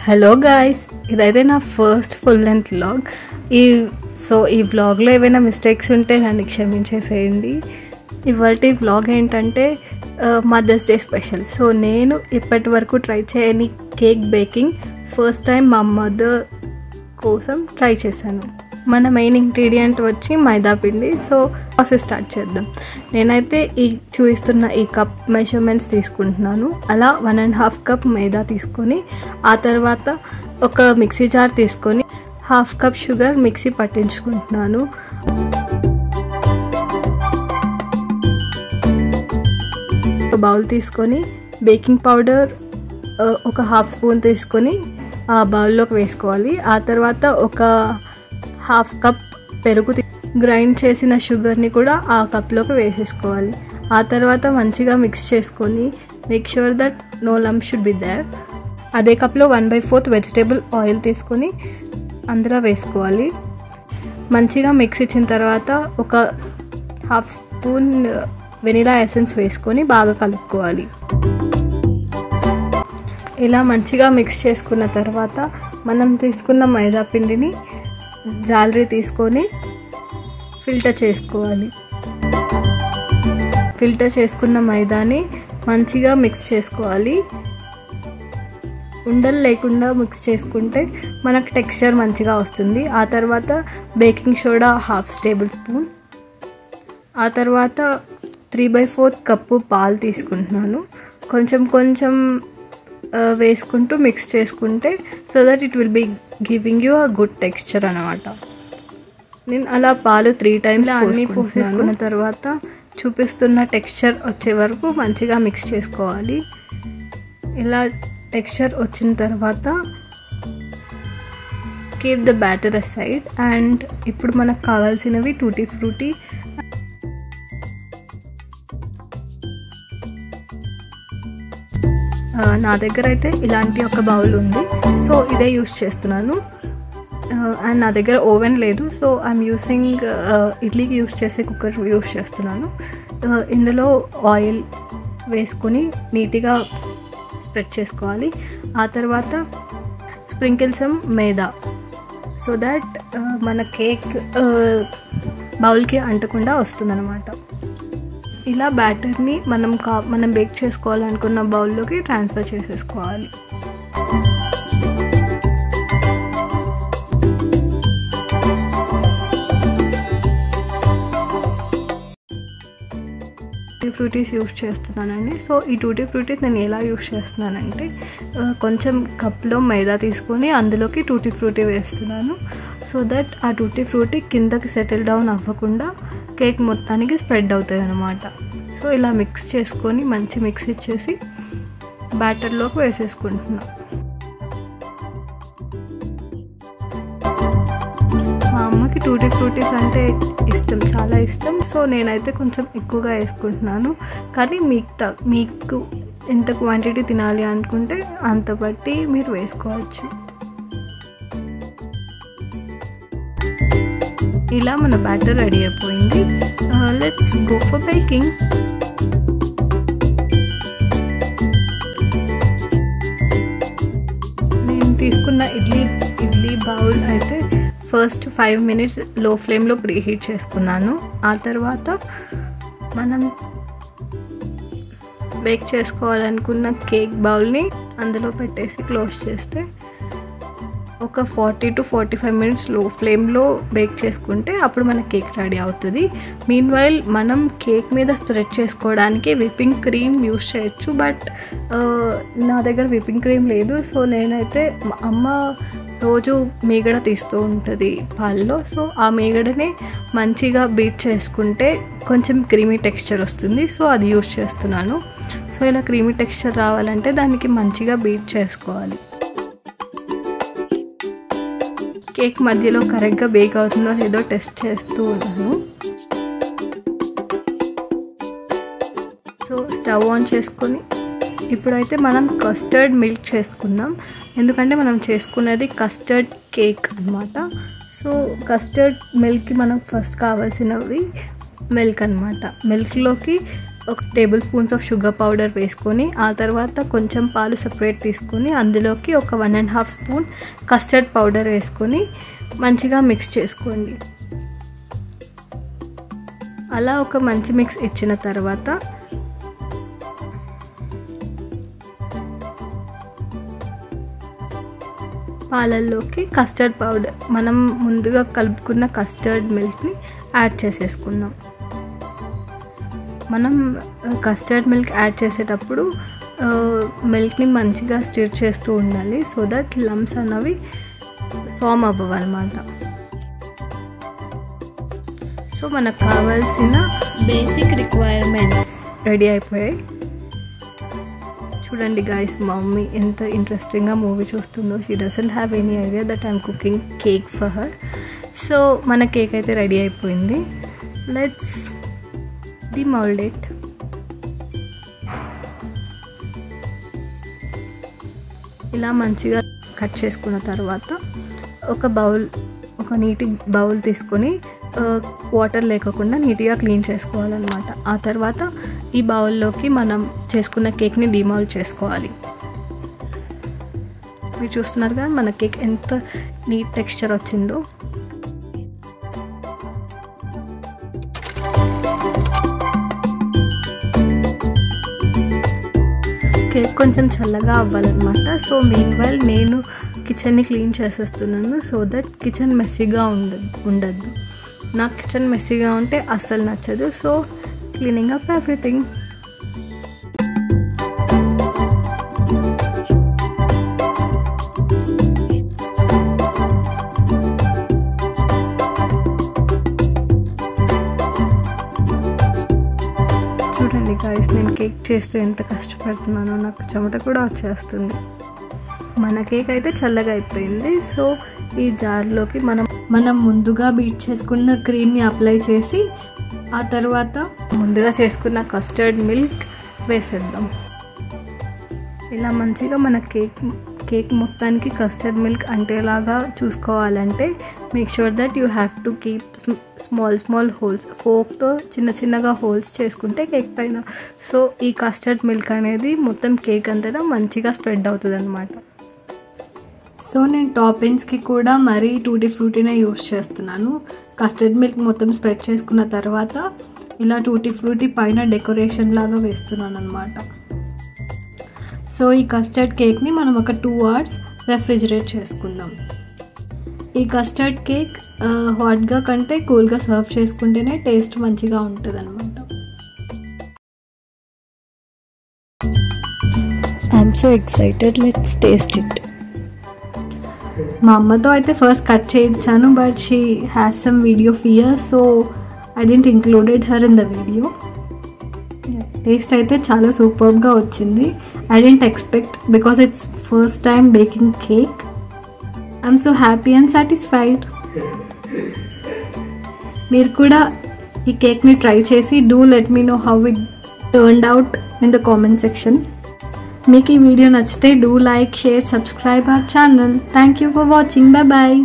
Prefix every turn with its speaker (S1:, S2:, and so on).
S1: Hello guys, ఇదైతే నా first full length vlog. ఈ వ్లాగ్లో ఏవైనా మిస్టేక్స్ ఉంటే నన్ను క్షమించేసేయండి. ఇవాల్టి వ్లాగ్ ఏంటంటే మదర్స్ డే స్పెషల్. సో నేను ఇప్పటి వరకు ట్రై చేయని కేక్ బేకింగ్ ఫస్ట్ టైం మా మదర్ కోసం ట్రై చేశాను. మన మెయిన్ ఇంగ్రీడియంట్ వచ్చి మైదా పిండి. సో ప్రాసెస్ స్టార్ట్ చేద్దాం. నేనైతే చూపిస్తున్న ఈ కప్ మెజర్మెంట్స్ తీసుకుంటున్నాను. అలా 1.5 కప్ మైదా తీసుకొని ఆ తర్వాత ఒక మిక్సీ జార్ తీసుకొని 1/2 కప్ షుగర్ మిక్సీ పట్టించుకుంటున్నాను. ఒక బౌల్ తీసుకొని బేకింగ్ పౌడర్ ఒక 1/2 స్పూన్ తీసుకొని ఆ బౌల్లోకి వేసుకోవాలి. ఆ తర్వాత ఒక 1/2 కప్ పెరుగు గ్రైండ్ చేసిన షుగర్ని కూడా ఆ కప్లోకి వేసేసుకోవాలి. ఆ తర్వాత మంచిగా మిక్స్ చేసుకొని make sure that no lump should be there. అదే కప్లో 1/4 వెజిటేబుల్ ఆయిల్ తీసుకొని అందులో వేసుకోవాలి. మంచిగా మిక్స్ ఇచ్చిన తర్వాత ఒక 1/2 స్పూన్ వెనిలా ఎసెన్స్ వేసుకొని బాగా కలుపుకోవాలి. ఇలా మంచిగా మిక్స్ చేసుకున్న తర్వాత మనం తీసుకున్న మైదా పిండిని జాలరీ తీసుకొని ఫిల్టర్ చేసుకోవాలి. ఫిల్టర్ చేసుకున్న మైదాని మంచిగా మిక్స్ చేసుకోవాలి. ఉండలు లేకుండా మిక్స్ చేసుకుంటే మనకు టెక్స్చర్ మంచిగా వస్తుంది. ఆ తర్వాత బేకింగ్ సోడా 1/2 టేబుల్ స్పూన్. ఆ తర్వాత 3/4 కప్పు పాలు తీసుకుంటున్నాను. కొంచెం వేసుకుంటూ మిక్స్ చేసుకుంటే so that it will be giving you a good texture అనమాట. నేను అలా పాలు 3 టైమ్స్ అన్నీ పోసేసుకున్న తర్వాత చూపిస్తున్న టెక్స్చర్ వచ్చే వరకు మంచిగా మిక్స్ చేసుకోవాలి. ఇలా టెక్స్చర్ వచ్చిన తర్వాత keep the batter aside. And ఇప్పుడు మనకు కావాల్సినవి టూటీ ఫ్రూటీ. నా దగ్గర అయితే ఇలాంటి ఒక బౌల్ ఉంది. సో ఇదే యూస్ చేస్తున్నాను. అండ్ నా దగ్గర ఓవెన్ లేదు. సో ఐఎమ్ యూసింగ్ ఇడ్లీకి యూస్ చేసే కుక్కర్ యూస్ చేస్తున్నాను. ఇందులో ఆయిల్ వేసుకొని నీట్గా స్ప్రెడ్ చేసుకోవాలి. ఆ తర్వాత sprinkle some maida so that మన కేక్ బౌల్కి అంటకుండా వస్తుందన్నమాట. ఇలా బ్యాటర్ని మనం బేక్ చేసుకోవాలనుకున్న బౌల్లోకి ట్రాన్స్ఫర్ చేసేసుకోవాలి. టూటీ ఫ్రూటీస్ యూస్ చేస్తున్నానండి. సో ఈ టూటీ ఫ్రూటీస్ నేను ఎలా యూస్ చేస్తున్నానంటే కొంచెం కప్లో మైదా తీసుకొని అందులోకి టూటీ ఫ్రూటీ వేస్తున్నాను. సో దట్ ఆ టూటీ ఫ్రూటీ కిందకి సెటిల్ డౌన్ అవ్వకుండా కేక్ మొత్తానికి స్ప్రెడ్ అవుతాయి అన్నమాట. సో ఇలా మిక్స్ చేసుకొని మంచి మిక్స్ ఇచ్చేసి బ్యాటర్లోకి వేసేసుకుంటున్నాను. మా అమ్మకి టూటీ ఫ్రూటీస్ అంటే ఇష్టం, చాలా ఇష్టం. సో నేనైతే కొంచెం ఎక్కువగా వేసుకుంటున్నాను. కానీ మీకు ఎంత క్వాంటిటీ తినాలి అనుకుంటే అంత బట్టి మీరు వేసుకోవచ్చు. ఇలా మన బ్యాటర్ రెడీ అయిపోయింది. Let's go for baking. నేను తీసుకున్న ఇడ్లీ బౌల్ అయితే ఫస్ట్ 5 minutes లో ఫ్లేమ్లో ప్రీహీట్ చేసుకున్నాను. ఆ తర్వాత మనం బేక్ చేసుకోవాలనుకున్న కేక్ బౌల్ని అందులో పెట్టేసి క్లోజ్ చేస్తే ఒక 40 to 45 minutes లో ఫ్లేమ్లో బేక్ చేసుకుంటే అప్పుడు మన కేక్ రెడీ అవుతుంది. మీన్వైల్ మనం కేక్ మీద స్ప్రెడ్ చేసుకోవడానికి విప్పింగ్ క్రీమ్ యూస్ చేయొచ్చు. బట్ నా దగ్గర విప్పింగ్ క్రీమ్ లేదు. సో నేనైతే అమ్మ రోజు మీగడ తీస్తూ ఉంటుంది పాలలో. సో ఆ మీగడని మంచిగా బీట్ చేసుకుంటే కొంచెం క్రీమీ టెక్స్చర్ వస్తుంది. సో అది యూస్ చేస్తున్నాను. సో ఇలా క్రీమీ టెక్స్చర్ రావాలంటే దానికి మంచిగా బీట్ చేసుకోవాలి. కేక్ మధ్యలో కరెక్ట్గా బేక్ అవుతుందో లేదో టెస్ట్ చేస్తూ ఉన్నాను. సో స్టవ్ ఆన్ చేసుకొని ఇప్పుడైతే మనం కస్టర్డ్ మిల్క్ చేసుకుందాం. ఎందుకంటే మనం చేసుకునేది కస్టర్డ్ కేక్ అన్నమాట. సో కస్టర్డ్ మిల్క్కి మనకు ఫస్ట్ కావాల్సినవి మిల్క్ అన్నమాట. మిల్క్లోకి ఒక table spoons of sugar powder వేసుకొని ఆ తర్వాత కొంచెం పాలు సపరేట్ తీసుకొని అందులోకి ఒక 1.5 స్పూన్ కస్టర్డ్ పౌడర్ వేసుకొని మంచిగా మిక్స్ చేసుకోండి. అలా ఒక మంచి మిక్స్ ఇచ్చిన తర్వాత పాలల్లోకి కస్టర్డ్ పౌడర్, మనం ముందుగా కలుపుకున్న కస్టర్డ్ మిల్క్ని యాడ్ చేసేసుకుందాం. మనం కస్టర్డ్ మిల్క్ యాడ్ చేసేటప్పుడు మిల్క్ని మంచిగా స్టిర్ చేస్తూ ఉండాలి, సో దట్ లమ్స్ అన్నవి ఫామ్ అవ్వవన్నమాట. సో మనకు కావాల్సిన బేసిక్ రిక్వైర్మెంట్స్ రెడీ అయిపోయాయి. చూడండి గైస్, మా మమ్మీ ఎంత ఇంట్రెస్టింగ్గా మూవీ చూస్తుందో. She doesn't have any idea that I'm cooking cake for her. So మన కేక్ అయితే రెడీ అయిపోయింది. Let's demould it. ఇలా మంచిగా కట్ చేసుకున్న తర్వాత ఒక నీటి బౌల్ తీసుకొని వాటర్ లేకుండా నీట్గా క్లీన్ చేసుకోవాలన్నమాట. ఆ తర్వాత ఈ బౌల్లోకి మనం చేసుకున్న కేక్ని డిమోల్డ్ చేసుకోవాలి. మీరు చూస్తున్నారు కదా మన కేక్ ఎంత నీట్ టెక్స్చర్ వచ్చిందో. కేక్ కొంచెం చల్లగా అవ్వాలన్నమాట. సో మీన్వైల్ నేను కిచెన్ని క్లీన్ చేసేస్తున్నాను, సో దట్ కిచెన్ మెస్సీగా ఉండద్దు. నాకు కిచెన్ మెస్సీగా ఉంటే అస్సలు నచ్చదు. So cleaning up everything. చూడండి గాయస్, నేను కేక్ చేస్తూ ఎంత కష్టపడుతున్నానో, నాకు చెమట కూడా వచ్చేస్తుంది. మన కేక్ అయితే చల్లగా అయిపోయింది. సో ఈ జార్లోకి మనం ముందుగా బీట్ చేసుకున్న క్రీమ్ని అప్లై చేసి ఆ తర్వాత ముందుగా చేసుకున్న కస్టర్డ్ మిల్క్ వేసేద్దాం. ఇలా మంచిగా మన కేక్ మొత్తానికి కస్టర్డ్ మిల్క్ అంటేలాగా చూసుకోవాలంటే make sure that you have to keep small holes. ఫోక్తో చిన్నగా హోల్స్ చేసుకుంటే కేక్ పైన సో ఈ కస్టర్డ్ మిల్క్ అనేది మొత్తం కేక్ అంతటా మంచిగా స్ప్రెడ్ అవుతుంది అన్నమాట. సో నేను టాపింగ్స్కి కూడా మరీ టూటీ ఫ్రూటీనే యూస్ చేస్తున్నాను. కస్టర్డ్ మిల్క్ మొత్తం స్ప్రెడ్ చేసుకున్న తర్వాత ఇలా టూటీ ఫ్రూటీ పైన డెకరేషన్ లాగా వేస్తున్నాను అనమాట. సో ఈ కస్టర్డ్ కేక్ని మనం ఒక 2 hours రెఫ్రిజిరేట్ చేసుకుందాం. ఈ కస్టర్డ్ కేక్ హాట్గా కంటే కూల్గా సర్వ్ చేసుకుంటేనే టేస్ట్ మంచిగా ఉంటుంది అనమాట. I'm so excited, let's taste it. మా అమ్మతో అయితే ఫస్ట్ కట్ చేయించాను, but she has some video fear, so I didn't included her in the video. Taste అయితే చాలా సూపర్గా వచ్చింది. I didn't expect because it's first time baking cake. I'm so happy and satisfied. మీరు కూడా ఈ కేక్ని try చేసి do let me know how it turned out in the comment section. మీకు ఈ వీడియో నచ్చితే do like, share, subscribe our channel. Thank you for watching. Bye bye.